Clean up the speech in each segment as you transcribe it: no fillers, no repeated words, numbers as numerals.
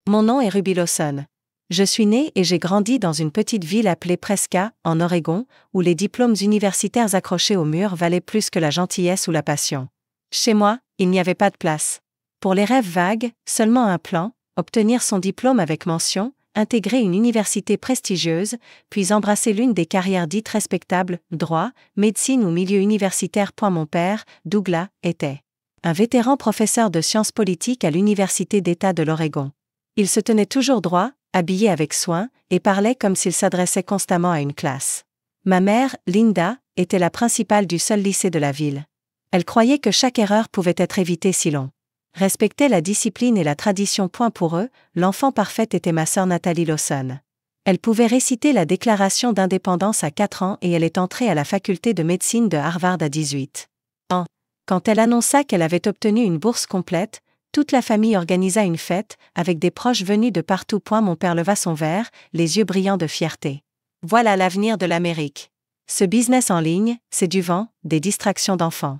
Mon nom est Ruby Lawson. Je suis née et j'ai grandi dans une petite ville appelée Prescott, en Oregon, où les diplômes universitaires accrochés au mur valaient plus que la gentillesse ou la passion. Chez moi, il n'y avait pas de place. Pour les rêves vagues, seulement un plan, obtenir son diplôme avec mention, intégrer une université prestigieuse, puis embrasser l'une des carrières dites respectables, droit, médecine ou milieu universitaire. Mon père, Douglas, était un vétéran professeur de sciences politiques à l'Université d'État de l'Oregon. Il se tenait toujours droit, habillé avec soin, et parlait comme s'il s'adressait constamment à une classe. Ma mère, Linda, était la principale du seul lycée de la ville. Elle croyait que chaque erreur pouvait être évitée si l'on respectait la discipline et la tradition. Pour eux, l'enfant parfaite était ma sœur Nathalie Lawson. Elle pouvait réciter la Déclaration d'indépendance à 4 ans et elle est entrée à la faculté de médecine de Harvard à 18 ans. Quand elle annonça qu'elle avait obtenu une bourse complète, toute la famille organisa une fête, avec des proches venus de partout. Mon père leva son verre, les yeux brillants de fierté. Voilà l'avenir de l'Amérique. Ce business en ligne, c'est du vent, des distractions d'enfants.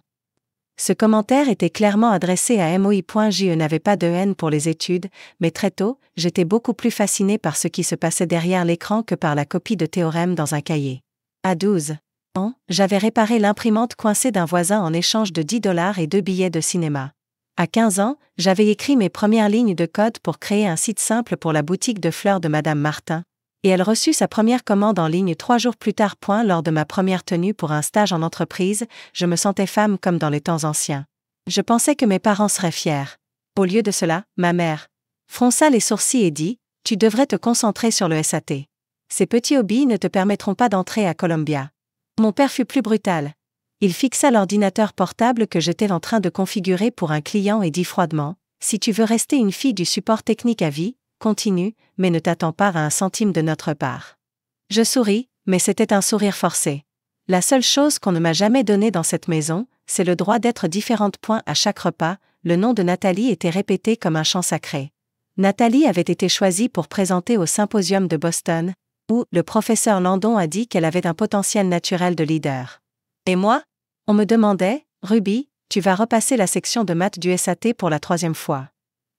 Ce commentaire était clairement adressé à moi. Je n'avais pas de haine pour les études, mais très tôt, j'étais beaucoup plus fascinée par ce qui se passait derrière l'écran que par la copie de théorème dans un cahier. À 12 ans, j'avais réparé l'imprimante coincée d'un voisin en échange de $10 et 2 billets de cinéma. À 15 ans, j'avais écrit mes premières lignes de code pour créer un site simple pour la boutique de fleurs de Madame Martin, et elle reçut sa première commande en ligne 3 jours plus tard. Lors de ma première tenue pour un stage en entreprise, je me sentais femme comme dans les temps anciens. Je pensais que mes parents seraient fiers. Au lieu de cela, ma mère fronça les sourcils et dit « Tu devrais te concentrer sur le SAT. Ces petits hobbies ne te permettront pas d'entrer à Columbia. » Mon père fut plus brutal. Il fixa l'ordinateur portable que j'étais en train de configurer pour un client et dit froidement « Si tu veux rester une fille du support technique à vie, continue, mais ne t'attends pas à un centime de notre part. » Je souris, mais c'était un sourire forcé. La seule chose qu'on ne m'a jamais donnée dans cette maison, c'est le droit d'être différente. À chaque repas, le nom de Nathalie était répété comme un chant sacré. Nathalie avait été choisie pour présenter au symposium de Boston, où le professeur Landon a dit qu'elle avait un potentiel naturel de leader. Et moi? On me demandait, Ruby, tu vas repasser la section de maths du SAT pour la 3e fois.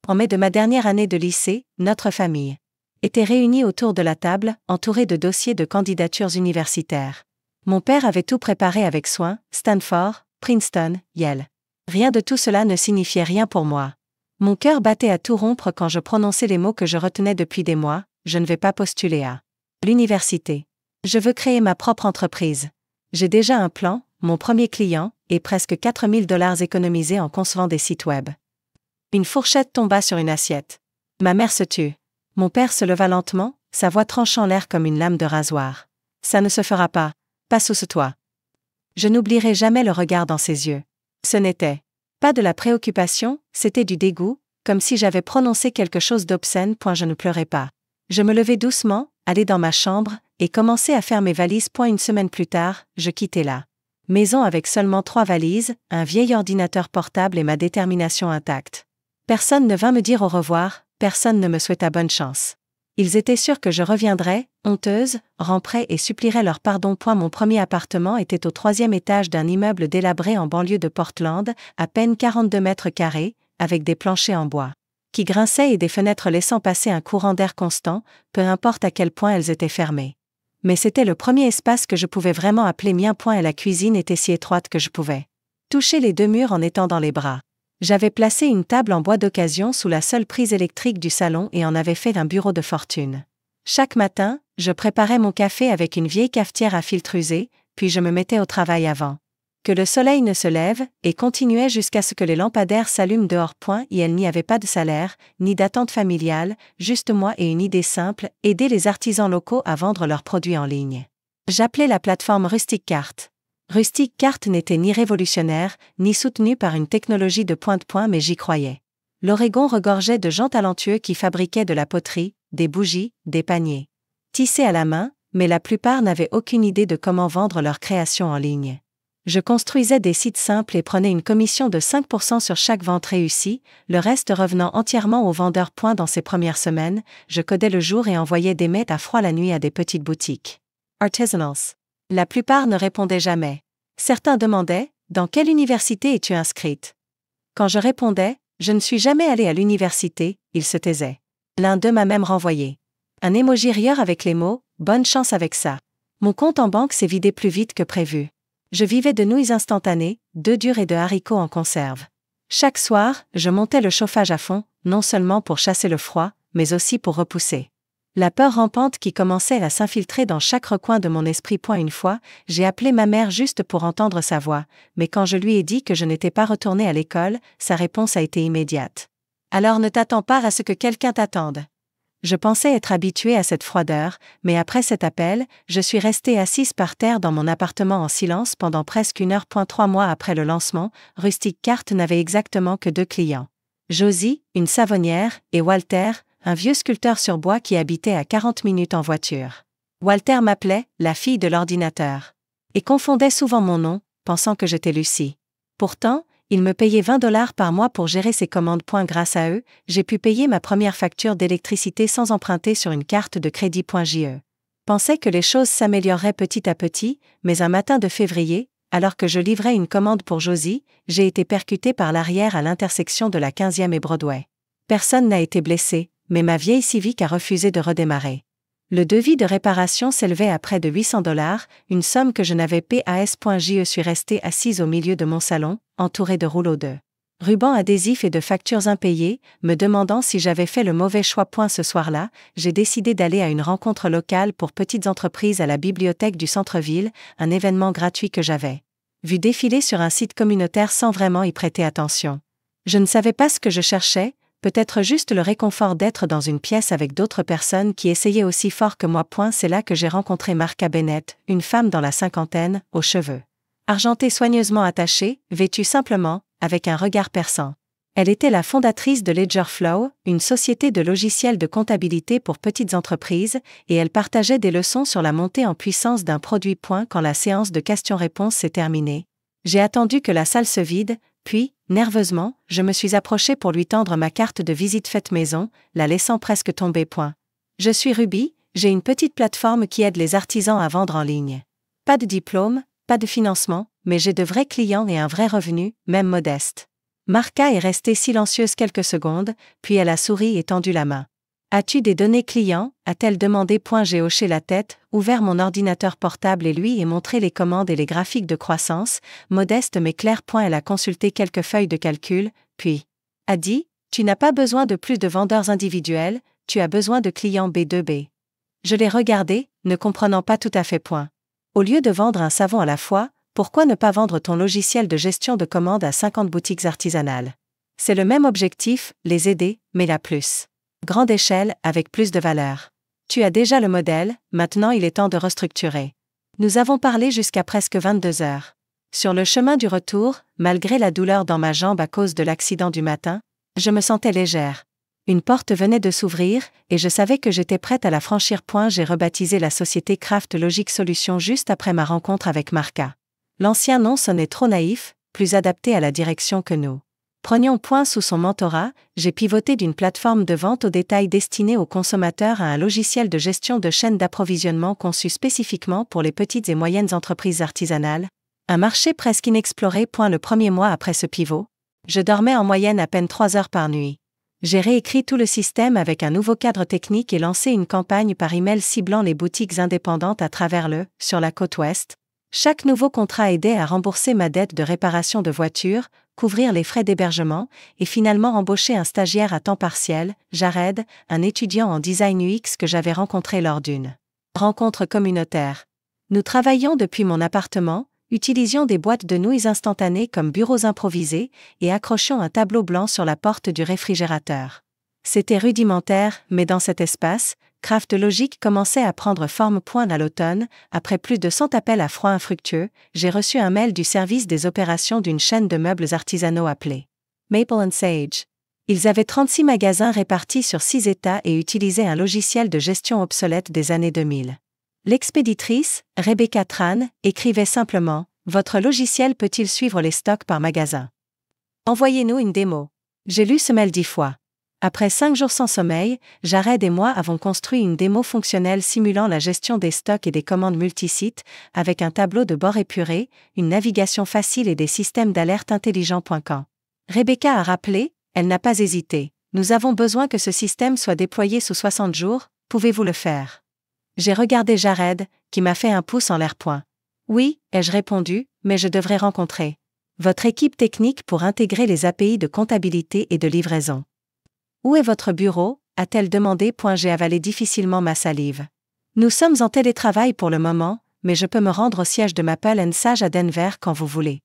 En mai de ma dernière année de lycée, notre famille était réunie autour de la table, entourée de dossiers de candidatures universitaires. Mon père avait tout préparé avec soin, Stanford, Princeton, Yale. Rien de tout cela ne signifiait rien pour moi. Mon cœur battait à tout rompre quand je prononçais les mots que je retenais depuis des mois, je ne vais pas postuler à l'université. Je veux créer ma propre entreprise. J'ai déjà un plan, mon premier client, et presque $4 000 économisés en concevant des sites web. Une fourchette tomba sur une assiette. Ma mère se tut. Mon père se leva lentement, sa voix tranchant l'air comme une lame de rasoir. Ça ne se fera pas. Pas sous ce toit. Je n'oublierai jamais le regard dans ses yeux. Ce n'était pas de la préoccupation, c'était du dégoût, comme si j'avais prononcé quelque chose d'obscène. Je ne pleurais pas. Je me levai doucement, allai dans ma chambre, et commençai à faire mes valises. Une semaine plus tard, je quittai la maison avec seulement 3 valises, un vieil ordinateur portable et ma détermination intacte. Personne ne vint me dire au revoir, personne ne me souhaita bonne chance. Ils étaient sûrs que je reviendrais, honteuse, ramperais et supplierais leur pardon. Mon premier appartement était au 3e étage d'un immeuble délabré en banlieue de Portland, à peine 42 mètres carrés, avec des planchers en bois qui grinçaient et des fenêtres laissant passer un courant d'air constant, peu importe à quel point elles étaient fermées. Mais c'était le premier espace que je pouvais vraiment appeler mien. Et la cuisine était si étroite que je pouvais toucher les 2 murs en étendant les bras. J'avais placé une table en bois d'occasion sous la seule prise électrique du salon et en avais fait un bureau de fortune. Chaque matin, je préparais mon café avec une vieille cafetière à filtre usé, puis je me mettais au travail avant que le soleil ne se lève, et continuais jusqu'à ce que les lampadaires s'allument dehors. Il n'y avait pas de salaire, ni d'attente familiale, juste moi et une idée simple, aider les artisans locaux à vendre leurs produits en ligne. J'appelais la plateforme Rustic Cart. Rustic Cart n'était ni révolutionnaire, ni soutenu par une technologie de pointe, mais j'y croyais. L'Oregon regorgeait de gens talentueux qui fabriquaient de la poterie, des bougies, des paniers tissés à la main, mais la plupart n'avaient aucune idée de comment vendre leurs créations en ligne. Je construisais des sites simples et prenais une commission de 5% sur chaque vente réussie, le reste revenant entièrement aux vendeurs. Dans ces premières semaines, je codais le jour et envoyais des mails à froid la nuit à des petites boutiques artisanales. La plupart ne répondaient jamais. Certains demandaient « Dans quelle université es-tu inscrite ?» Quand je répondais « Je ne suis jamais allé à l'université », ils se taisaient. L'un d'eux m'a même renvoyé un emoji rieur avec les mots « Bonne chance avec ça ». Mon compte en banque s'est vidé plus vite que prévu. Je vivais de nouilles instantanées, d'œufs durs et de haricots en conserve. Chaque soir, je montais le chauffage à fond, non seulement pour chasser le froid, mais aussi pour repousser la peur rampante qui commençait à s'infiltrer dans chaque recoin de mon esprit. Une fois, j'ai appelé ma mère juste pour entendre sa voix, mais quand je lui ai dit que je n'étais pas retournée à l'école, sa réponse a été immédiate. « Alors ne t'attends pas à ce que quelqu'un t'attende. » Je pensais être habituée à cette froideur, mais après cet appel, je suis restée assise par terre dans mon appartement en silence pendant presque 1 heure. 3 mois après le lancement, Rustic Cart n'avait exactement que 2 clients. Josie, une savonnière, et Walter, un vieux sculpteur sur bois qui habitait à 40 minutes en voiture. Walter m'appelait « la fille de l'ordinateur » et confondait souvent mon nom, pensant que j'étais Lucie. Pourtant, il me payait 20 $ par mois pour gérer ses commandes. Grâce à eux, j'ai pu payer ma première facture d'électricité sans emprunter sur une carte de crédit. Je pensais que les choses s'amélioreraient petit à petit, mais un matin de février, alors que je livrais une commande pour Josie, j'ai été percutée par l'arrière à l'intersection de la 15e et Broadway. Personne n'a été blessé, mais ma vieille Civic a refusé de redémarrer. Le devis de réparation s'élevait à près de 800 $, une somme que je n'avais pas. Je suis restée assise au milieu de mon salon, entourée de rouleaux de rubans adhésifs et de factures impayées, me demandant si j'avais fait le mauvais choix. Ce soir-là, j'ai décidé d'aller à une rencontre locale pour petites entreprises à la bibliothèque du centre-ville, un événement gratuit que j'avais vu défiler sur un site communautaire sans vraiment y prêter attention. Je ne savais pas ce que je cherchais, peut-être juste le réconfort d'être dans une pièce avec d'autres personnes qui essayaient aussi fort que moi. C'est là que j'ai rencontré Marca Bennett, une femme dans la cinquantaine, aux cheveux argentés soigneusement attachés, vêtue simplement, avec un regard perçant. Elle était la fondatrice de Ledgerflow, une société de logiciels de comptabilité pour petites entreprises, et elle partageait des leçons sur la montée en puissance d'un produit. Quand la séance de questions-réponses s'est terminée, j'ai attendu que la salle se vide, puis, nerveusement, je me suis approchée pour lui tendre ma carte de visite faite maison, la laissant presque tomber. Je suis Ruby, j'ai une petite plateforme qui aide les artisans à vendre en ligne. Pas de diplôme, pas de financement, mais j'ai de vrais clients et un vrai revenu, même modeste. Marca est restée silencieuse quelques secondes, puis elle a souri et tendu la main. « As-tu des données clients ?» a-t-elle demandé. J'ai hoché la tête, ouvert mon ordinateur portable et lui ai montré les commandes et les graphiques de croissance, modeste mais clair. Elle a consulté quelques feuilles de calcul, puis a dit « Tu n'as pas besoin de plus de vendeurs individuels, tu as besoin de clients B2B. » Je l'ai regardé, ne comprenant pas tout à fait. Au lieu de vendre un savon à la fois, pourquoi ne pas vendre ton logiciel de gestion de commandes à 50 boutiques artisanales? C'est le même objectif, les aider, mais la plus grande échelle, avec plus de valeur. Tu as déjà le modèle, maintenant il est temps de restructurer. Nous avons parlé jusqu'à presque 22 heures. Sur le chemin du retour, malgré la douleur dans ma jambe à cause de l'accident du matin, je me sentais légère. Une porte venait de s'ouvrir, et je savais que j'étais prête à la franchir. J'ai rebaptisé la société Craft Logic Solutions juste après ma rencontre avec Marca. L'ancien nom sonnait trop naïf, plus adapté à la direction que nous prenions. Sous son mentorat, j'ai pivoté d'une plateforme de vente au détail destinée aux consommateurs à un logiciel de gestion de chaîne d'approvisionnement conçu spécifiquement pour les petites et moyennes entreprises artisanales, un marché presque inexploré. Le premier mois après ce pivot, je dormais en moyenne à peine 3 heures par nuit. J'ai réécrit tout le système avec un nouveau cadre technique et lancé une campagne par email ciblant les boutiques indépendantes à travers sur la côte ouest. Chaque nouveau contrat aidait à rembourser ma dette de réparation de voiture, couvrir les frais d'hébergement, et finalement embaucher un stagiaire à temps partiel, Jared, un étudiant en design UX que j'avais rencontré lors d'une rencontre communautaire. Nous travaillions depuis mon appartement, utilisions des boîtes de nouilles instantanées comme bureaux improvisés et accrochions un tableau blanc sur la porte du réfrigérateur. C'était rudimentaire, mais dans cet espace, Craft Logic commençait à prendre forme. À l'automne, après plus de 100 appels à froid infructueux, j'ai reçu un mail du service des opérations d'une chaîne de meubles artisanaux appelée Maple & Sage. Ils avaient 36 magasins répartis sur 6 États et utilisaient un logiciel de gestion obsolète des années 2000. L'expéditrice, Rebecca Tran, écrivait simplement « Votre logiciel peut-il suivre les stocks par magasin? Envoyez-nous une démo. » J'ai lu ce mail 10 fois. Après 5 jours sans sommeil, Jared et moi avons construit une démo fonctionnelle simulant la gestion des stocks et des commandes multisites, avec un tableau de bord épuré, une navigation facile et des systèmes d'alerte intelligents. Quand Rebecca a rappelé, elle n'a pas hésité. Nous avons besoin que ce système soit déployé sous 60 jours, pouvez-vous le faire? J'ai regardé Jared, qui m'a fait un pouce en l'air. Oui, ai-je répondu, mais je devrais rencontrer votre équipe technique pour intégrer les API de comptabilité et de livraison. Où est votre bureau? A-t-elle demandé. J'ai avalé difficilement ma salive. Nous sommes en télétravail pour le moment, mais je peux me rendre au siège de Maple & Sage à Denver quand vous voulez.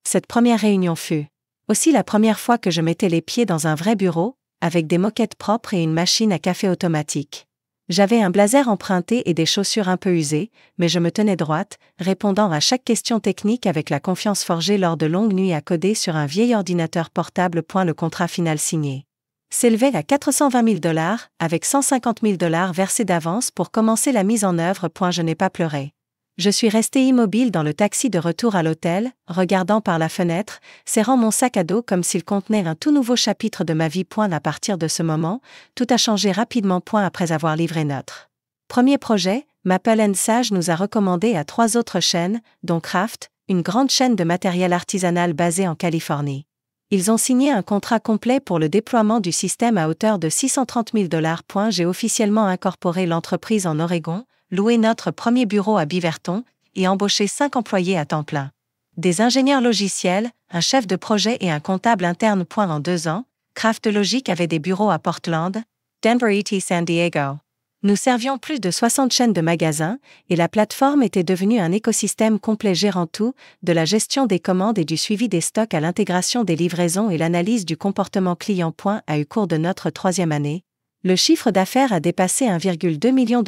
Cette première réunion fut aussi la première fois que je mettais les pieds dans un vrai bureau, avec des moquettes propres et une machine à café automatique. J'avais un blazer emprunté et des chaussures un peu usées, mais je me tenais droite, répondant à chaque question technique avec la confiance forgée lors de longues nuits à coder sur un vieil ordinateur portable. Le contrat final signé s'élevait à $420 000, avec $150 000 versés d'avance pour commencer la mise en œuvre. Je n'ai pas pleuré. Je suis resté immobile dans le taxi de retour à l'hôtel, regardant par la fenêtre, serrant mon sac à dos comme s'il contenait un tout nouveau chapitre de ma vie. À partir de ce moment, tout a changé rapidement. Après avoir livré notre premier projet, Maple & Sage nous a recommandé à 3 autres chaînes, dont Kraft, une grande chaîne de matériel artisanal basée en Californie. Ils ont signé un contrat complet pour le déploiement du système à hauteur de $630 000. J'ai officiellement incorporé l'entreprise en Oregon, loué notre premier bureau à Beaverton et embauché 5 employés à temps plein. Des ingénieurs logiciels, un chef de projet et un comptable interne. En 2 ans, Kraft Logic avait des bureaux à Portland, Denver et San Diego. Nous servions plus de 60 chaînes de magasins, et la plateforme était devenue un écosystème complet gérant tout, de la gestion des commandes et du suivi des stocks à l'intégration des livraisons et l'analyse du comportement client. Au cours de notre 3e année, le chiffre d'affaires a dépassé $1,2 million,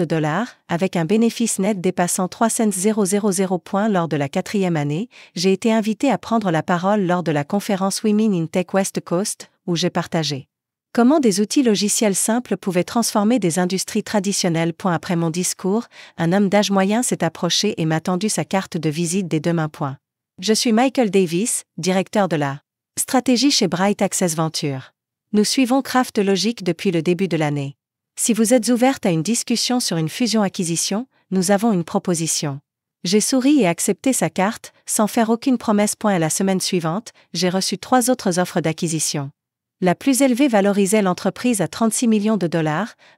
avec un bénéfice net dépassant 3,000. Lors de la 4e année, j'ai été invité à prendre la parole lors de la conférence Women in Tech West Coast, où j'ai partagé comment des outils logiciels simples pouvaient transformer des industries traditionnelles. Après mon discours, un homme d'âge moyen s'est approché et m'a tendu sa carte de visite des 2 mains. Je suis Michael Davis, directeur de la stratégie chez Bright Access Venture. Nous suivons Kraft Logic depuis le début de l'année. Si vous êtes ouverte à une discussion sur une fusion-acquisition, nous avons une proposition. J'ai souri et accepté sa carte, sans faire aucune promesse. La semaine suivante, j'ai reçu 3 autres offres d'acquisition. La plus élevée valorisait l'entreprise à $36 millions,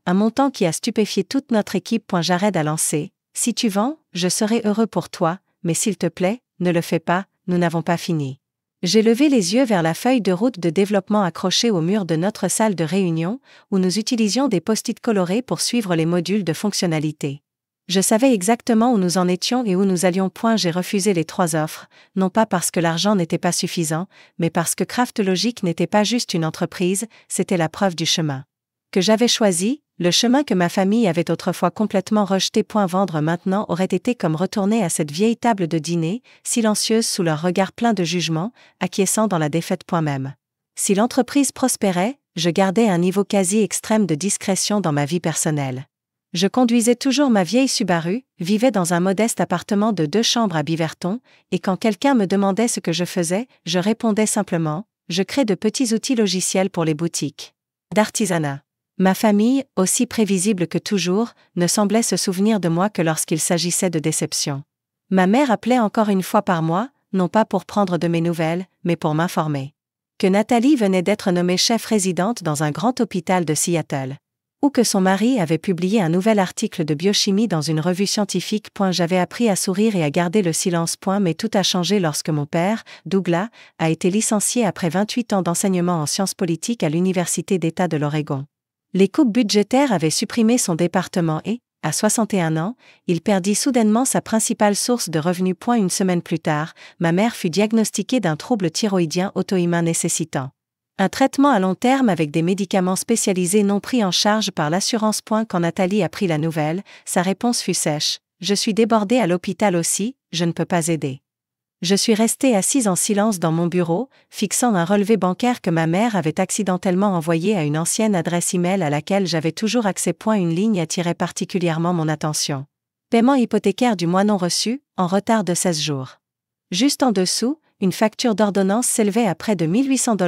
un montant qui a stupéfié toute notre équipe. Jared a lancé « Si tu vends, je serai heureux pour toi, mais s'il te plaît, ne le fais pas, nous n'avons pas fini. » J'ai levé les yeux vers la feuille de route de développement accrochée au mur de notre salle de réunion, où nous utilisions des post-it colorés pour suivre les modules de fonctionnalité. Je savais exactement où nous en étions et où nous allions. J'ai refusé les 3 offres, non pas parce que l'argent n'était pas suffisant, mais parce que Kraft Logic n'était pas juste une entreprise, c'était la preuve du chemin que j'avais choisi, le chemin que ma famille avait autrefois complètement rejeté. Vendre maintenant aurait été comme retourner à cette vieille table de dîner, silencieuse sous leur regard plein de jugement, acquiesçant dans la défaite. Même si l'entreprise prospérait, je gardais un niveau quasi extrême de discrétion dans ma vie personnelle. Je conduisais toujours ma vieille Subaru, vivais dans un modeste appartement de 2 chambres à Beaverton, et quand quelqu'un me demandait ce que je faisais, je répondais simplement « Je crée de petits outils logiciels pour les boutiques d'artisanat ». Ma famille, aussi prévisible que toujours, ne semblait se souvenir de moi que lorsqu'il s'agissait de déception. Ma mère appelait encore une fois par mois, non pas pour prendre de mes nouvelles, mais pour m'informer que Nathalie venait d'être nommée chef résidente dans un grand hôpital de Seattle, ou que son mari avait publié un nouvel article de biochimie dans une revue scientifique. J'avais appris à sourire et à garder le silence. Mais tout a changé lorsque mon père, Douglas, a été licencié après 28 ans d'enseignement en sciences politiques à l'Université d'État de l'Oregon. Les coupes budgétaires avaient supprimé son département et, à 61 ans, il perdit soudainement sa principale source de revenus. Une semaine plus tard, ma mère fut diagnostiquée d'un trouble thyroïdien auto-immun nécessitant un traitement à long terme avec des médicaments spécialisés non pris en charge par l'assurance. Quand Nathalie apprit la nouvelle, sa réponse fut sèche. « Je suis débordée à l'hôpital aussi, je ne peux pas aider. » Je suis restée assise en silence dans mon bureau, fixant un relevé bancaire que ma mère avait accidentellement envoyé à une ancienne adresse e-mail à laquelle j'avais toujours accès. Une ligne attirait particulièrement mon attention. Paiement hypothécaire du mois non reçu, en retard de 16 jours. Juste en dessous, une facture d'ordonnance s'élevait à près de $1 800.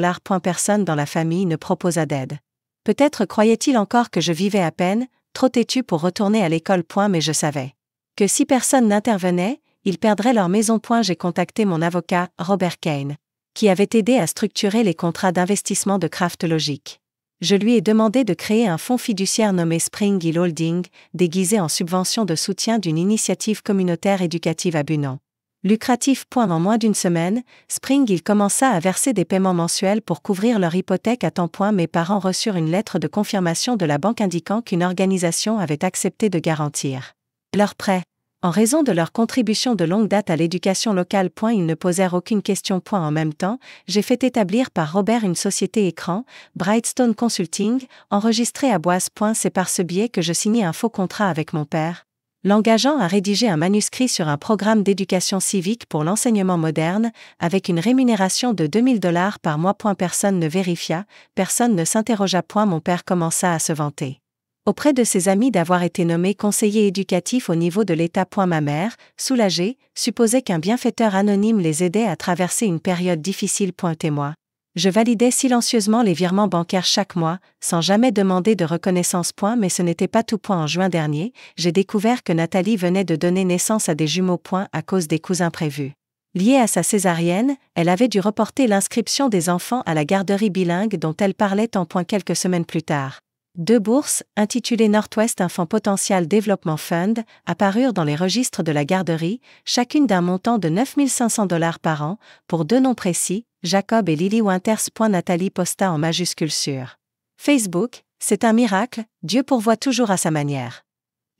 Personne dans la famille ne proposa d'aide. Peut-être croyait-il encore que je vivais à peine, trop têtu pour retourner à l'école. Mais je savais que si personne n'intervenait, ils perdraient leur maison. J'ai contacté mon avocat, Robert Kane, qui avait aidé à structurer les contrats d'investissement de Kraft Logic. Je lui ai demandé de créer un fonds fiduciaire nommé Spring Hill Holding, déguisé en subvention de soutien d'une initiative communautaire éducative à but non lucratif. En moins d'une semaine, Spring Hill commença à verser des paiements mensuels pour couvrir leur hypothèque à temps. Mes parents reçurent une lettre de confirmation de la banque indiquant qu'une organisation avait accepté de garantir leur prêt. En raison de leur contribution de longue date à l'éducation locale. Ils ne posèrent aucune question. En même temps, j'ai fait établir par Robert une société écran, Brightstone Consulting, enregistrée à Boise. C'est par ce biais que je signai un faux contrat avec mon père, l'engageant à rédiger un manuscrit sur un programme d'éducation civique pour l'enseignement moderne, avec une rémunération de $2000 par mois. Personne ne vérifia, personne ne s'interrogea. Mon père commença à se vanter auprès de ses amis d'avoir été nommé conseiller éducatif au niveau de l'État. Ma mère, soulagée, supposait qu'un bienfaiteur anonyme les aidait à traverser une période difficile. Et moi, je validais silencieusement les virements bancaires chaque mois, sans jamais demander de reconnaissance. Mais ce n'était pas tout. En juin dernier, j'ai découvert que Nathalie venait de donner naissance à des jumeaux. À cause des coups imprévus liés à sa césarienne, elle avait dû reporter l'inscription des enfants à la garderie bilingue dont elle parlait tant. Quelques semaines plus tard, 2 bourses, intitulées Northwest Infant Potential Development Fund, apparurent dans les registres de la garderie, chacune d'un montant de $9500 par an, pour 2 noms précis, Jacob et Lily Winters. Nathalie posta en majuscule sur Facebook, c'est un miracle, Dieu pourvoit toujours à sa manière.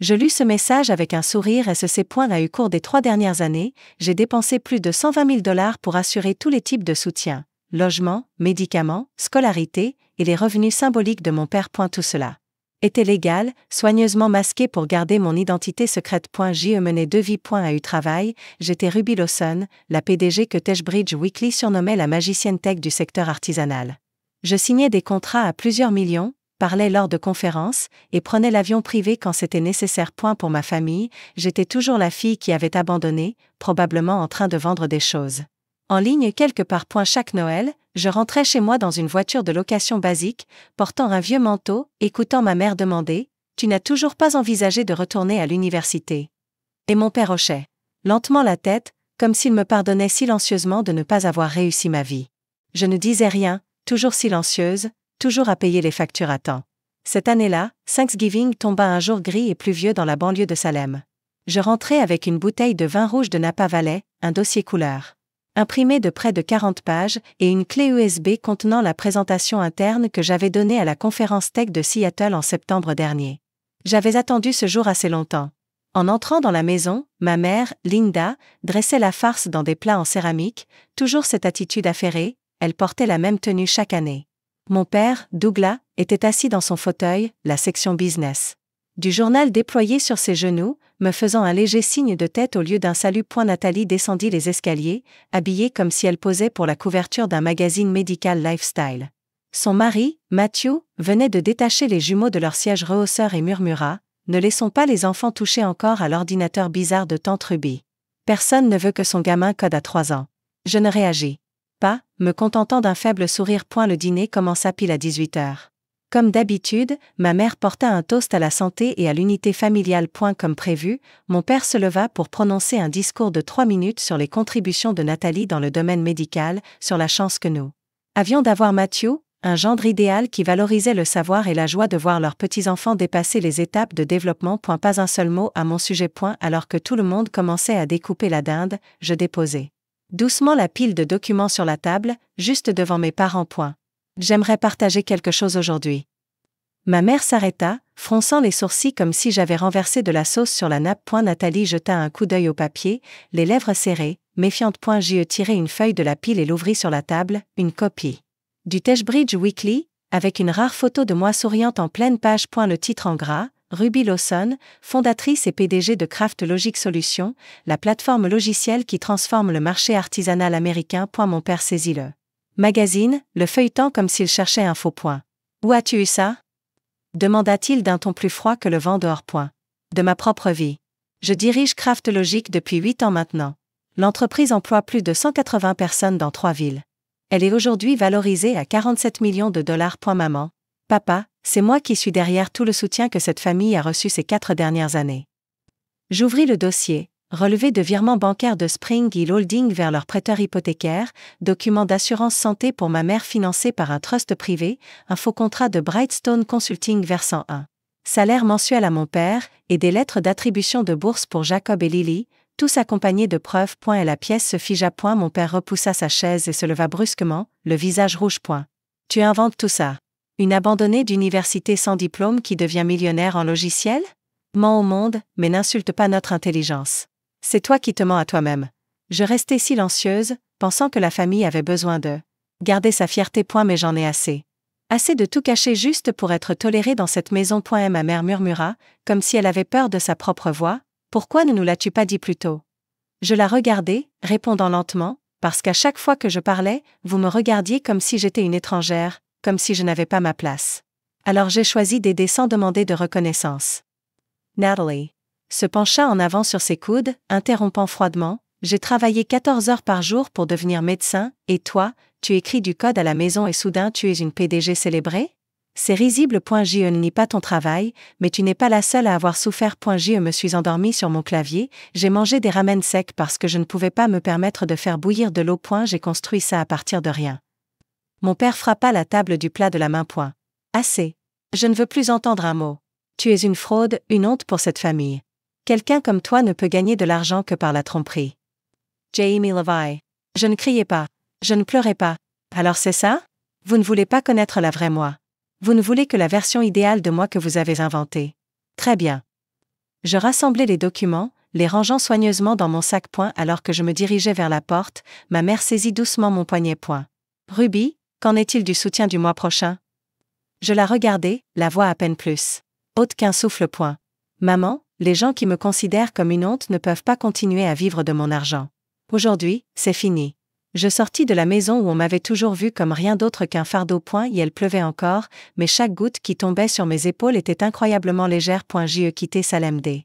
Je lus ce message avec un sourire et ce a eu cours des 3 dernières années, j'ai dépensé plus de $120 000 pour assurer tous les types de soutien. Logement, médicaments, scolarité, et les revenus symboliques de mon père. Tout cela était légal, soigneusement masqué pour garder mon identité secrète. J'y ai mené 2 vies. À eu travail, j'étais Ruby Lawson, la PDG que TechBridge Weekly surnommait la magicienne tech du secteur artisanal. Je signais des contrats à plusieurs millions, parlais lors de conférences, et prenais l'avion privé quand c'était nécessaire. Pour ma famille, j'étais toujours la fille qui avait abandonné, probablement en train de vendre des choses en ligne quelque part. Chaque Noël, je rentrais chez moi dans une voiture de location basique, portant un vieux manteau, écoutant ma mère demander « Tu n'as toujours pas envisagé de retourner à l'université ?» Et mon père hochait lentement la tête, comme s'il me pardonnait silencieusement de ne pas avoir réussi ma vie. Je ne disais rien, toujours silencieuse, toujours à payer les factures à temps. Cette année-là, Thanksgiving tomba un jour gris et pluvieux dans la banlieue de Salem. Je rentrais avec une bouteille de vin rouge de Napa Valley, un dossier couleur imprimé de près de 40 pages, et une clé USB contenant la présentation interne que j'avais donnée à la conférence Tech de Seattle en septembre dernier. J'avais attendu ce jour assez longtemps. En entrant dans la maison, ma mère, Linda, dressait la farce dans des plats en céramique, toujours cette attitude affairée, elle portait la même tenue chaque année. Mon père, Douglas, était assis dans son fauteuil, la section business du journal déployé sur ses genoux, me faisant un léger signe de tête au lieu d'un salut. Nathalie descendit les escaliers, habillée comme si elle posait pour la couverture d'un magazine médical lifestyle. Son mari, Matthew, venait de détacher les jumeaux de leur siège rehausseur et murmura « Ne laissons pas les enfants toucher encore à l'ordinateur bizarre de tante Ruby. Personne ne veut que son gamin code à 3 ans. » Je ne réagis pas, me contentant d'un faible sourire. Le dîner commença pile à 18h. Comme d'habitude, ma mère porta un toast à la santé et à l'unité familiale. Comme prévu, mon père se leva pour prononcer un discours de 3 minutes sur les contributions de Nathalie dans le domaine médical, sur la chance que nous avions d'avoir Matthew, un gendre idéal qui valorisait le savoir et la joie de voir leurs petits-enfants dépasser les étapes de développement. Pas un seul mot à mon sujet. Alors que tout le monde commençait à découper la dinde, je déposai doucement la pile de documents sur la table, juste devant mes parents. J'aimerais partager quelque chose aujourd'hui. Ma mère s'arrêta, fronçant les sourcils comme si j'avais renversé de la sauce sur la nappe. Nathalie jeta un coup d'œil au papier, les lèvres serrées, méfiante. J'y tirai une feuille de la pile et l'ouvris sur la table, une copie du TechBridge Weekly, avec une rare photo de moi souriante en pleine page. Le titre en gras, Ruby Lawson, fondatrice et PDG de Craft Logic Solutions, la plateforme logicielle qui transforme le marché artisanal américain. Mon père saisit le magazine, le feuilletant comme s'il cherchait un faux point. « Où as-tu eu ça ?» demanda-t-il d'un ton plus froid que le vent dehors. De ma propre vie. Je dirige Craft Logic depuis 8 ans maintenant. L'entreprise emploie plus de 180 personnes dans 3 villes. Elle est aujourd'hui valorisée à $47 millions. Maman, papa, c'est moi qui suis derrière tout le soutien que cette famille a reçu ces 4 dernières années. J'ouvris le dossier, relevé de virements bancaires de Spring Hill Holding vers leur prêteur hypothécaire, document d'assurance santé pour ma mère financé par un trust privé, un faux contrat de Brightstone Consulting versant un salaire mensuel à mon père, et des lettres d'attribution de bourse pour Jacob et Lily, tous accompagnés de preuves. Et la pièce se figea. Mon père repoussa sa chaise et se leva brusquement, le visage rouge. Tu inventes tout ça. Une abandonnée d'université sans diplôme qui devient millionnaire en logiciel? Mens au monde, mais n'insulte pas notre intelligence. C'est toi qui te mens à toi-même. Je restai silencieuse, pensant que la famille avait besoin de garder sa fierté. Mais j'en ai assez. Assez de tout cacher juste pour être tolérée dans cette maison. Et ma mère murmura, comme si elle avait peur de sa propre voix. Pourquoi ne nous l'as-tu pas dit plus tôt? Je la regardai, répondant lentement, parce qu'à chaque fois que je parlais, vous me regardiez comme si j'étais une étrangère, comme si je n'avais pas ma place. Alors j'ai choisi d'aider sans demander de reconnaissance. Natalie se pencha en avant sur ses coudes, interrompant froidement. J'ai travaillé 14 heures par jour pour devenir médecin, et toi, tu écris du code à la maison et soudain tu es une PDG célébrée? C'est risible. Je ne nie pas ton travail, mais tu n'es pas la seule à avoir souffert. Je me suis endormie sur mon clavier, j'ai mangé des ramen secs parce que je ne pouvais pas me permettre de faire bouillir de l'eau. J'ai construit ça à partir de rien. Mon père frappa la table du plat de la main. Assez. Je ne veux plus entendre un mot. Tu es une fraude, une honte pour cette famille. Quelqu'un comme toi ne peut gagner de l'argent que par la tromperie. Jamie Levi. Je ne criais pas. Je ne pleurais pas. Alors c'est ça? Vous ne voulez pas connaître la vraie moi. Vous ne voulez que la version idéale de moi que vous avez inventée. Très bien. Je rassemblai les documents, les rangeant soigneusement dans mon sac. Alors que je me dirigeais vers la porte, ma mère saisit doucement mon poignet. Ruby, qu'en est-il du soutien du mois prochain? Je la regardai, la voix à peine plus haute qu'un souffle. Maman, les gens qui me considèrent comme une honte ne peuvent pas continuer à vivre de mon argent. Aujourd'hui, c'est fini. Je sortis de la maison où on m'avait toujours vu comme rien d'autre qu'un fardeau. Et elle pleuvait encore, mais chaque goutte qui tombait sur mes épaules était incroyablement légère. J'ai quitté Salem D.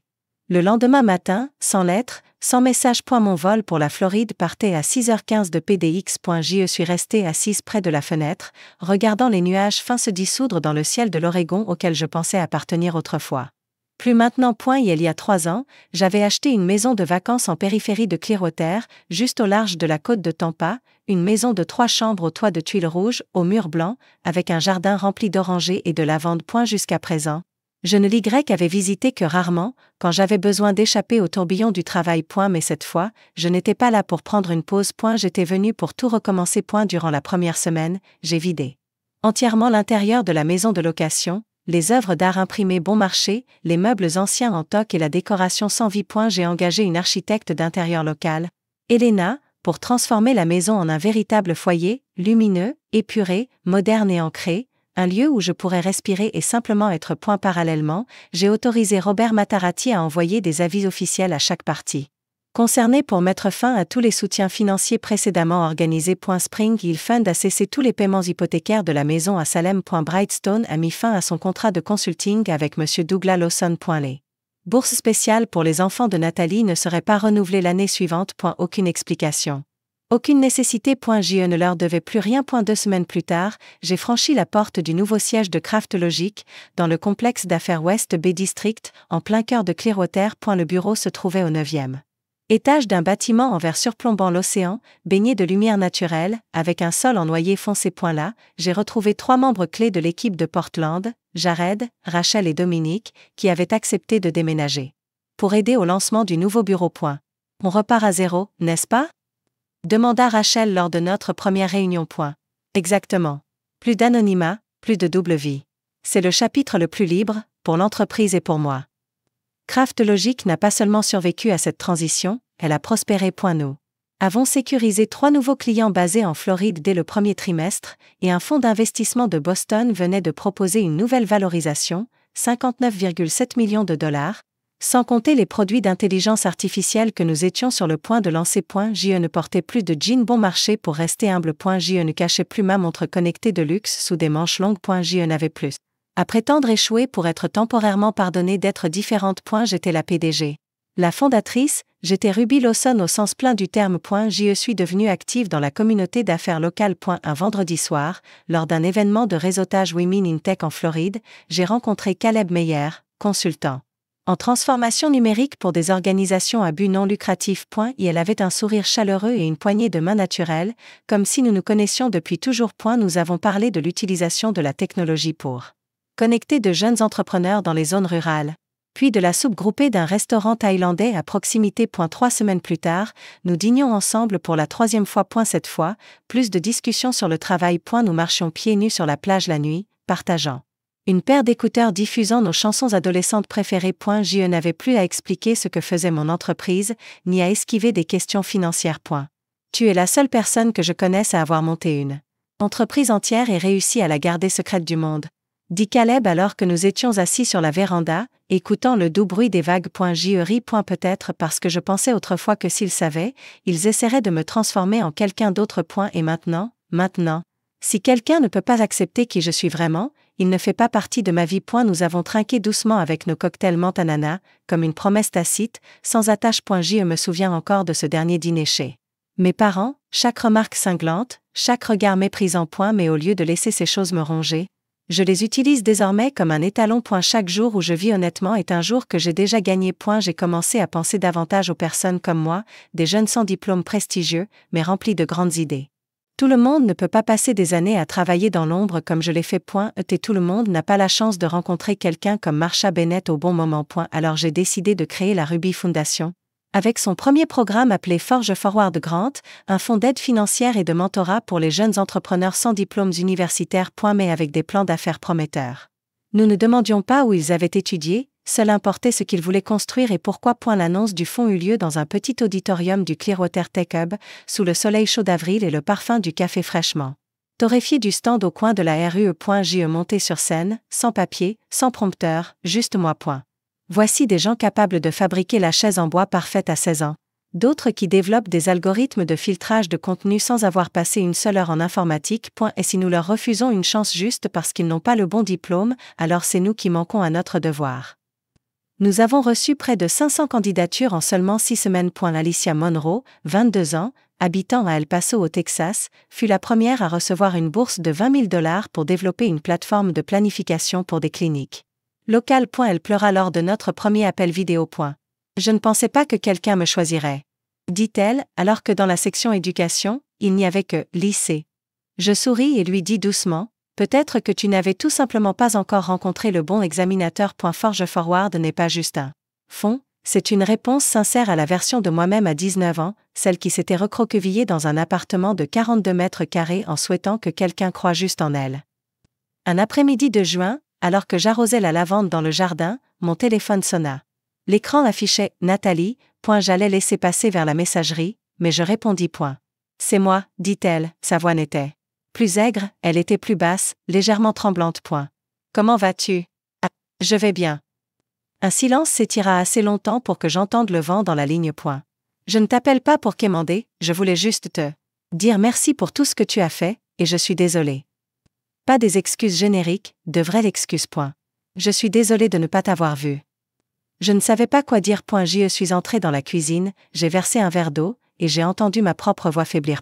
Le lendemain matin, sans lettre, sans message. Mon vol pour la Floride partait à 6h15 de PDX. Je suis restée assise près de la fenêtre, regardant les nuages fins se dissoudre dans le ciel de l'Oregon auquel je pensais appartenir autrefois. Plus maintenant. Il y a 3 ans, j'avais acheté une maison de vacances en périphérie de Clearwater, juste au large de la côte de Tampa, une maison de 3 chambres au toit de tuiles rouges, aux murs blancs, avec un jardin rempli d'orangers et de lavande. Jusqu'à présent, je ne l'Y avais visité que rarement, quand j'avais besoin d'échapper au tourbillon du travail. Mais cette fois, je n'étais pas là pour prendre une pause. J'étais venue pour tout recommencer. Durant la première semaine, j'ai vidé entièrement l'intérieur de la maison de location, les œuvres d'art imprimées bon marché, les meubles anciens en toc et la décoration sans vie. J'ai engagé une architecte d'intérieur locale, Elena, pour transformer la maison en un véritable foyer, lumineux, épuré, moderne et ancré, un lieu où je pourrais respirer et simplement être. Parallèlement, j'ai autorisé Robert Matarati à envoyer des avis officiels à chaque partie concernée pour mettre fin à tous les soutiens financiers précédemment organisés. Spring Hill Fund a cessé tous les paiements hypothécaires de la maison à Salem. Brightstone a mis fin à son contrat de consulting avec M. Douglas Lawson. Les bourses spéciales pour les enfants de Nathalie ne seraient pas renouvelées l'année suivante. Aucune explication. Aucune nécessité. Je ne leur devais plus rien. 2 semaines plus tard, j'ai franchi la porte du nouveau siège de CraftLogic, dans le complexe d'affaires West Bay District, en plein cœur de Clearwater. Le bureau se trouvait au 9e étage d'un bâtiment en verre surplombant l'océan, baigné de lumière naturelle, avec un sol en noyer foncé. Là, j'ai retrouvé 3 membres clés de l'équipe de Portland, Jared, Rachel et Dominique, qui avaient accepté de déménager pour aider au lancement du nouveau bureau. On repart à zéro, n'est-ce pas? Demanda Rachel lors de notre première réunion. Exactement. Plus d'anonymat, plus de double vie. C'est le chapitre le plus libre, pour l'entreprise et pour moi. CraftLogic n'a pas seulement survécu à cette transition, elle a prospéré. Nous avons sécurisé 3 nouveaux clients basés en Floride dès le premier trimestre, et un fonds d'investissement de Boston venait de proposer une nouvelle valorisation, 59,7 millions de dollars, sans compter les produits d'intelligence artificielle que nous étions sur le point de lancer. Je ne portais plus de jeans bon marché pour rester humble. Je ne cachais plus ma montre connectée de luxe sous des manches longues. Je n'avais plus à prétendre échouer pour être temporairement pardonnée d'être différente. J'étais la PDG. La fondatrice, j'étais Ruby Lawson au sens plein du terme. Je suis devenue active dans la communauté d'affaires locale. Un vendredi soir, lors d'un événement de réseautage Women in Tech en Floride, j'ai rencontré Caleb Meyer, consultant En transformation numérique pour des organisations à but non lucratif. Et elle avait un sourire chaleureux et une poignée de main naturelle, comme si nous nous connaissions depuis toujours. Nous avons parlé de l'utilisation de la technologie pour connecter de jeunes entrepreneurs dans les zones rurales. Puis de la soupe groupée d'un restaurant thaïlandais à proximité. 3 semaines plus tard, nous dînions ensemble pour la 3e fois. Cette fois, plus de discussions sur le travail. Nous marchions pieds nus sur la plage la nuit, partageant une paire d'écouteurs diffusant nos chansons adolescentes préférées. Je n'avais plus à expliquer ce que faisait mon entreprise, ni à esquiver des questions financières. Tu es la seule personne que je connaisse à avoir monté une entreprise entière et réussi à la garder secrète du monde, dit Caleb alors que nous étions assis sur la véranda, écoutant le doux bruit des vagues. Je ris. Peut-être parce que je pensais autrefois que s'ils savaient, ils essaieraient de me transformer en quelqu'un d'autre. Et maintenant, si quelqu'un ne peut pas accepter qui je suis vraiment, il ne fait pas partie de ma vie. Nous avons trinqué doucement avec nos cocktails menthe ananas, comme une promesse tacite, sans attache. Je me souviens encore de ce dernier dîner chez mes parents, chaque remarque cinglante, chaque regard méprisant. Mais au lieu de laisser ces choses me ronger, je les utilise désormais comme un étalon. Chaque jour où je vis honnêtement est un jour que j'ai déjà gagné. J'ai commencé à penser davantage aux personnes comme moi, des jeunes sans diplôme prestigieux, mais remplis de grandes idées. Tout le monde ne peut pas passer des années à travailler dans l'ombre comme je l'ai fait. Et tout le monde n'a pas la chance de rencontrer quelqu'un comme Marsha Bennett au bon moment. Alors j'ai décidé de créer la Ruby Foundation, avec son premier programme appelé Forge Forward Grant, un fonds d'aide financière et de mentorat pour les jeunes entrepreneurs sans diplômes universitaires. Mais avec des plans d'affaires prometteurs. Nous ne demandions pas où ils avaient étudié, seul importait ce qu'ils voulaient construire et pourquoi. L'annonce du fonds eut lieu dans un petit auditorium du Clearwater Tech Hub, sous le soleil chaud d'avril et le parfum du café fraîchement torréfié du stand au coin de la rue. J'ai monté sur scène, sans papier, sans prompteur, juste moi. Voici des gens capables de fabriquer la chaise en bois parfaite à 16 ans. D'autres qui développent des algorithmes de filtrage de contenu sans avoir passé une seule heure en informatique. Et si nous leur refusons une chance juste parce qu'ils n'ont pas le bon diplôme, alors c'est nous qui manquons à notre devoir. Nous avons reçu près de 500 candidatures en seulement 6 semaines. Alicia Monroe, 22 ans, habitant à El Paso au Texas, fut la première à recevoir une bourse de $20 000 pour développer une plateforme de planification pour des cliniques locales. Elle pleura lors de notre premier appel vidéo. Je ne pensais pas que quelqu'un me choisirait, dit-elle, alors que dans la section éducation, il n'y avait que lycée. Je souris et lui dis doucement: peut-être que tu n'avais tout simplement pas encore rencontré le bon examinateur. Forge Forward n'est pas juste un fond, c'est une réponse sincère à la version de moi-même à 19 ans, celle qui s'était recroquevillée dans un appartement de 42 mètres carrés en souhaitant que quelqu'un croie juste en elle. Un après-midi de juin, alors que j'arrosais la lavande dans le jardin, mon téléphone sonna. L'écran affichait « Nathalie », j'allais laisser passer vers la messagerie, mais je répondis « C'est moi », dit-elle, sa voix n'était plus aigre, elle était plus basse, légèrement tremblante. Comment vas-tu? Ah, je vais bien. Un silence s'étira assez longtemps pour que j'entende le vent dans la ligne. Je ne t'appelle pas pour quémander, je voulais juste te dire merci pour tout ce que tu as fait, et je suis désolée. Pas des excuses génériques, de vraies excuses. Je suis désolée de ne pas t'avoir vu. Je ne savais pas quoi dire. Je suis entrée dans la cuisine, j'ai versé un verre d'eau, et j'ai entendu ma propre voix faiblir.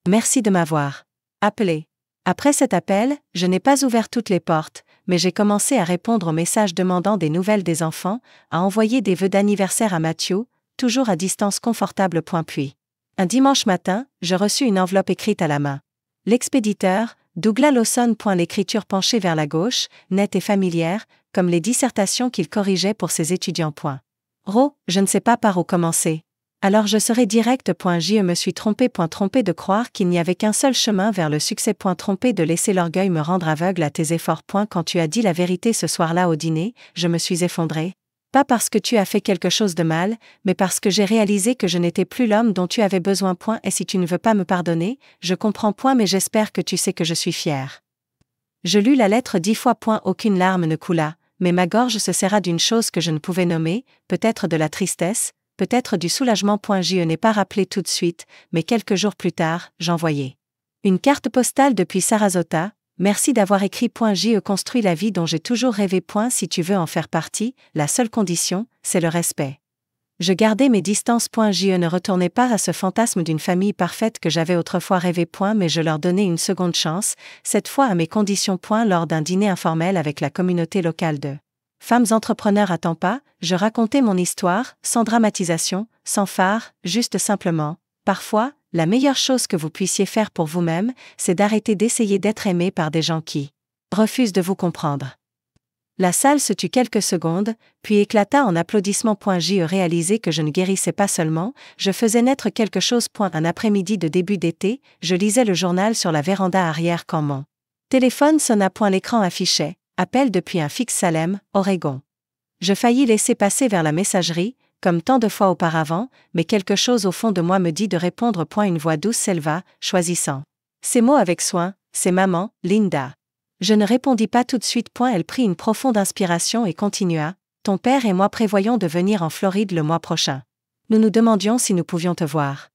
Merci de m'avoir appelé. Après cet appel, je n'ai pas ouvert toutes les portes, mais j'ai commencé à répondre aux messages demandant des nouvelles des enfants, à envoyer des vœux d'anniversaire à Mathieu, toujours à distance confortable. Puis, un dimanche matin, je reçus une enveloppe écrite à la main. L'expéditeur, Douglas Lawson. L'écriture penchée vers la gauche, nette et familière, comme les dissertations qu'il corrigeait pour ses étudiants. Je ne sais pas par où commencer. Alors je serai direct. Je me suis trompé. Trompé de croire qu'il n'y avait qu'un seul chemin vers le succès. Trompé de laisser l'orgueil me rendre aveugle à tes efforts. Quand tu as dit la vérité ce soir-là au dîner, je me suis effondrée. Pas parce que tu as fait quelque chose de mal, mais parce que j'ai réalisé que je n'étais plus l'homme dont tu avais besoin. Et si tu ne veux pas me pardonner, je comprends. Mais j'espère que tu sais que je suis fière. Je lus la lettre 10 fois. Aucune larme ne coula, mais ma gorge se serra d'une chose que je ne pouvais nommer, peut-être de la tristesse, peut-être du soulagement. Je n'ai pas rappelé tout de suite, mais quelques jours plus tard, j'envoyai une carte postale depuis Sarasota. Merci d'avoir écrit. J'ai construit la vie dont j'ai toujours rêvé. Si tu veux en faire partie, la seule condition, c'est le respect. Je gardais mes distances. Je ne retournais pas à ce fantasme d'une famille parfaite que j'avais autrefois rêvé. Mais je leur donnais une seconde chance, cette fois à mes conditions. Lors d'un dîner informel avec la communauté locale de Femmes entrepreneurs à temps pas, je racontais mon histoire, sans dramatisation, sans phare, juste simplement. Parfois, la meilleure chose que vous puissiez faire pour vous-même, c'est d'arrêter d'essayer d'être aimé par des gens qui refusent de vous comprendre. La salle se tut quelques secondes, puis éclata en applaudissements. J'ai réalisé que je ne guérissais pas seulement, je faisais naître quelque chose. Un après-midi de début d'été, je lisais le journal sur la véranda arrière quand mon téléphone sonna. L'écran affichait « Appel depuis un fixe Salem, Oregon ». Je faillis laisser passer vers la messagerie, comme tant de fois auparavant, mais quelque chose au fond de moi me dit de répondre. Une voix douce s'éleva, choisissant ces mots avec soin, « C'est maman, Linda ». Je ne répondis pas tout de suite. Elle prit une profonde inspiration et continua. Ton père et moi prévoyons de venir en Floride le mois prochain. Nous nous demandions si nous pouvions te voir.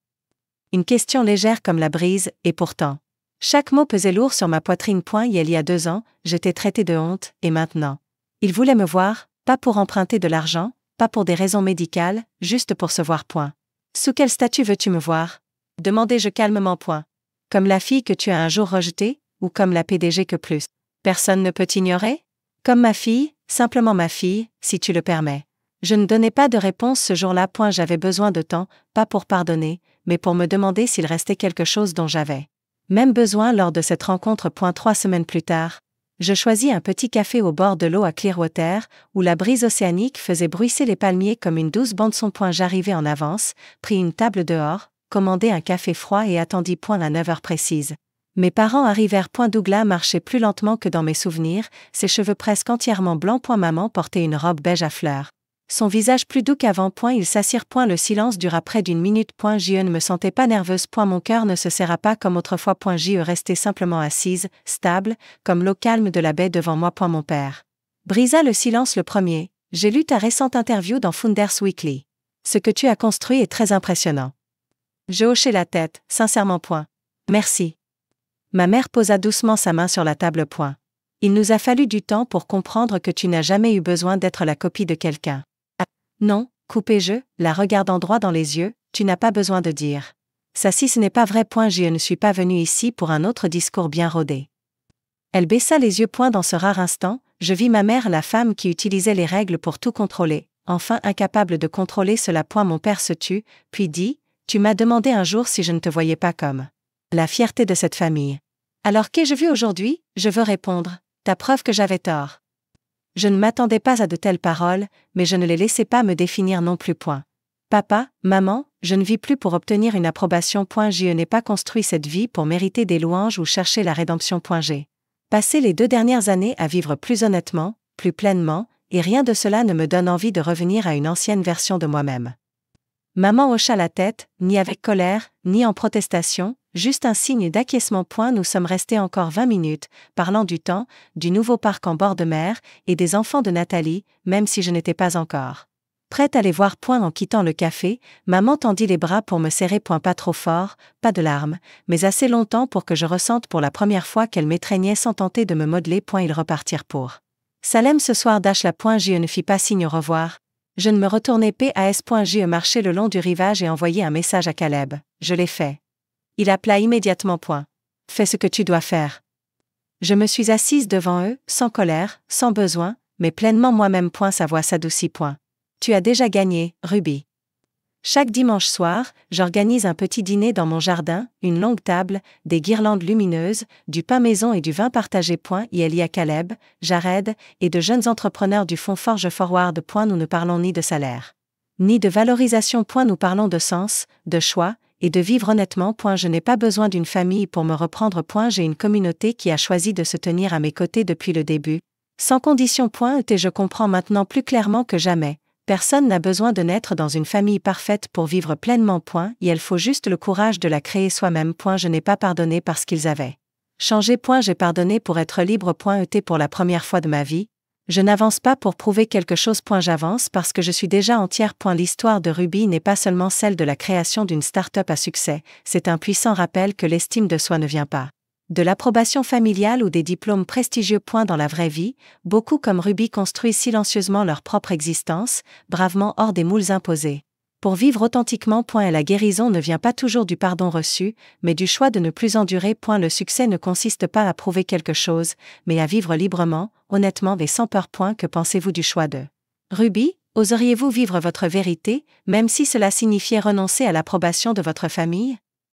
Une question légère comme la brise, et pourtant. Chaque mot pesait lourd sur ma poitrine. Il y a 2 ans, j'étais traitée de honte, et maintenant. Il voulait me voir, pas pour emprunter de l'argent, pas pour des raisons médicales, juste pour se voir. Sous quel statut veux-tu me voir? Demandai-je calmement. Comme la fille que tu as un jour rejetée, ou comme la PDG que plus personne ne peut ignorer? Comme ma fille, simplement ma fille, si tu le permets. Je ne donnai pas de réponse ce jour-là. J'avais besoin de temps, pas pour pardonner, mais pour me demander s'il restait quelque chose dont j'avais même besoin lors de cette rencontre. 3 semaines plus tard, je choisis un petit café au bord de l'eau à Clearwater, où la brise océanique faisait bruisser les palmiers comme une douce bande-son. J'arrivai en avance, pris une table dehors, commandai un café froid et attendis. À 9 heures précises. Mes parents arrivèrent. Douglas marchait plus lentement que dans mes souvenirs, ses cheveux presque entièrement blancs. Maman portait une robe beige à fleurs. Son visage plus doux qu'avant. Ils s'assirent. Le silence dura près d'1 minute. Je ne me sentais pas nerveuse. Mon cœur ne se serra pas comme autrefois. Je restais simplement assise, stable, comme l'eau calme de la baie devant moi. Mon père brisa le silence le premier. J'ai lu ta récente interview dans Founders Weekly. Ce que tu as construit est très impressionnant. Je hochai la tête, sincèrement. Merci. Ma mère posa doucement sa main sur la table. Il nous a fallu du temps pour comprendre que tu n'as jamais eu besoin d'être la copie de quelqu'un. Ah, non, coupai-je, la regardant droit dans les yeux, tu n'as pas besoin de dire ça si ce n'est pas vrai. Je ne suis pas venue ici pour un autre discours bien rodé. Elle baissa les yeux. Dans ce rare instant, je vis ma mère, la femme qui utilisait les règles pour tout contrôler, enfin incapable de contrôler cela. Mon père se tut, puis dit, tu m'as demandé un jour si je ne te voyais pas comme la fierté de cette famille. Alors qu'ai-je vu aujourd'hui? Je veux répondre, ta preuve que j'avais tort. Je ne m'attendais pas à de telles paroles, mais je ne les laissais pas me définir non plus. Papa, maman, je ne vis plus pour obtenir une approbation. Je n'ai pas construit cette vie pour mériter des louanges ou chercher la rédemption. J'ai passé les 2 dernières années à vivre plus honnêtement, plus pleinement, et rien de cela ne me donne envie de revenir à une ancienne version de moi-même. Maman hocha la tête, ni avec colère, ni en protestation, juste un signe d'acquiescement. Nous sommes restés encore 20 minutes, parlant du temps, du nouveau parc en bord de mer, et des enfants de Nathalie, même si je n'étais pas encore prête à les voir. En quittant le café, maman tendit les bras pour me serrer. Pas trop fort, pas de larmes, mais assez longtemps pour que je ressente pour la première fois qu'elle m'étreignait sans tenter de me modeler. Ils repartirent pour Salem ce soir. Je ne fis pas signe au revoir. Je ne me retournai pas. Je marchai le long du rivage et envoyai un message à Caleb. Je l'ai fait. Il appela immédiatement. Fais ce que tu dois faire. Je me suis assise devant eux, sans colère, sans besoin, mais pleinement moi-même. Sa voix s'adoucit. Tu as déjà gagné, Ruby. Chaque dimanche soir, j'organise un petit dîner dans mon jardin, une longue table, des guirlandes lumineuses, du pain maison et du vin partagé. Il y a Caleb, Jared, et de jeunes entrepreneurs du fonds Forge Forward. Nous ne parlons ni de salaire, ni de valorisation. Nous parlons de sens, de choix, et de vivre honnêtement. Je n'ai pas besoin d'une famille pour me reprendre. J'ai une communauté qui a choisi de se tenir à mes côtés depuis le début, sans condition. Et je comprends maintenant plus clairement que jamais. Personne n'a besoin de naître dans une famille parfaite pour vivre pleinement. Et il faut juste le courage de la créer soi-même. Je n'ai pas pardonné parce qu'ils avaient changé. J'ai pardonné pour être libre. Et pour la première fois de ma vie, je n'avance pas pour prouver quelque chose. J'avance parce que je suis déjà entière. L'histoire de Ruby n'est pas seulement celle de la création d'une start-up à succès, c'est un puissant rappel que l'estime de soi ne vient pas de l'approbation familiale ou des diplômes prestigieux. Dans la vraie vie, beaucoup comme Ruby construisent silencieusement leur propre existence, bravement hors des moules imposés. Pour vivre authentiquement. Et la guérison ne vient pas toujours du pardon reçu, mais du choix de ne plus endurer. Le succès ne consiste pas à prouver quelque chose, mais à vivre librement, honnêtement et sans peur. Que pensez-vous du choix de Ruby? Oseriez-vous vivre votre vérité, même si cela signifiait renoncer à l'approbation de votre famille?